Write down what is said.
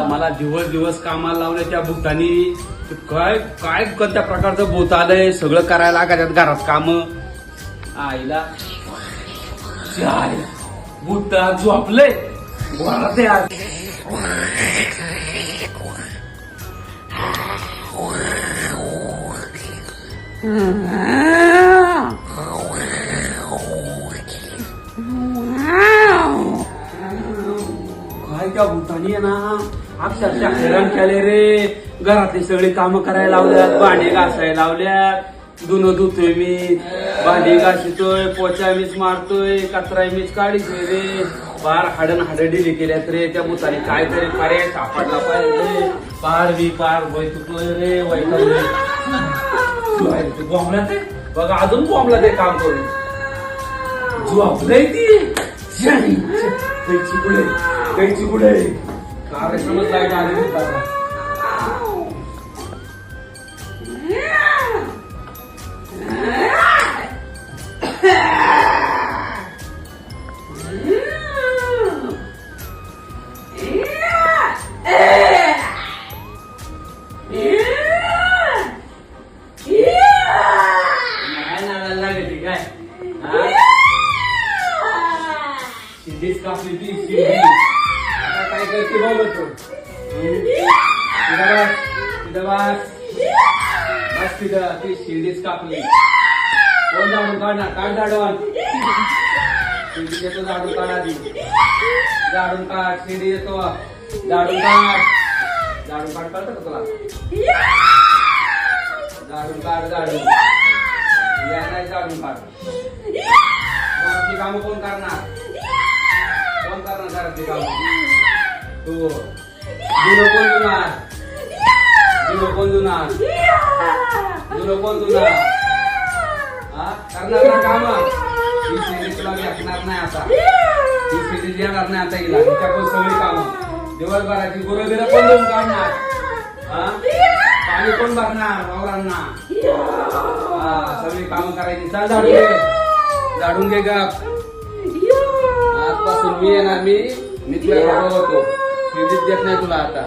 मला दिवस दिवस कामाला लावले त्या भूतानी. काय काय कोणत्या प्रकारचं भूत आलंय, सगळं करायला लागायच्यात घरात काम. आईला भूत झोपलंय घरात आज. काय त्या भूतानी आहे ना अक्षरशः हैराण केले रे. घरातली सगळी कामं करायला लावल्यात, भांडे घासायला लावल्यात, धुणं धुतोय मी, भांडी घासतोय, पोचा मीच मारतोय, कचरा मीच काढतोय रे. पार हाडं डिली केल्यात रे त्या भूतानी. काय तरी पारे सापडला पाहिजे. पार बी पार वैतुकलोय रे, वैतवलोय. बॉम्बला ते बघा अजून बॉम्बला ते काम करून झोपलंय ती. कैची पुढे कार्यक्रमच लाईट आले. शिडीच कापली ती शिडी. आता काय करते बोलतो बस तिथं ती शिडीच कापली. कोण झाडून काढणार? काढ झाडून. शिडी देतो झाडून काढ आधी. झाडून काढ. शिडी देतो झाडून काढ. झाडून काढ कळतं का तुला? झाडून काढ. झाडून या नाही झाडून काढ. घरातली कामं कोण करणार? कोण करणार घरातली कामं? तू. धुणं कोण धुणार? धुणं कोण धुणार? धुणं कोण धुणार? करणार ना कामं? ही शिडी तुला भेटणार नाही आता. ही शिडी देणार नाही आता हिला. हिच्या पण सगळी कामं दिवसभराची गुरं कोण देऊन काढणार? पाणी कोण भरणार वावरांना? सगळी कामं करायची. चाल झाडून घे. झाडून घे का. आजपासून मी येणार. मी तुला होतो. शिडीच देत नाही तुला आता.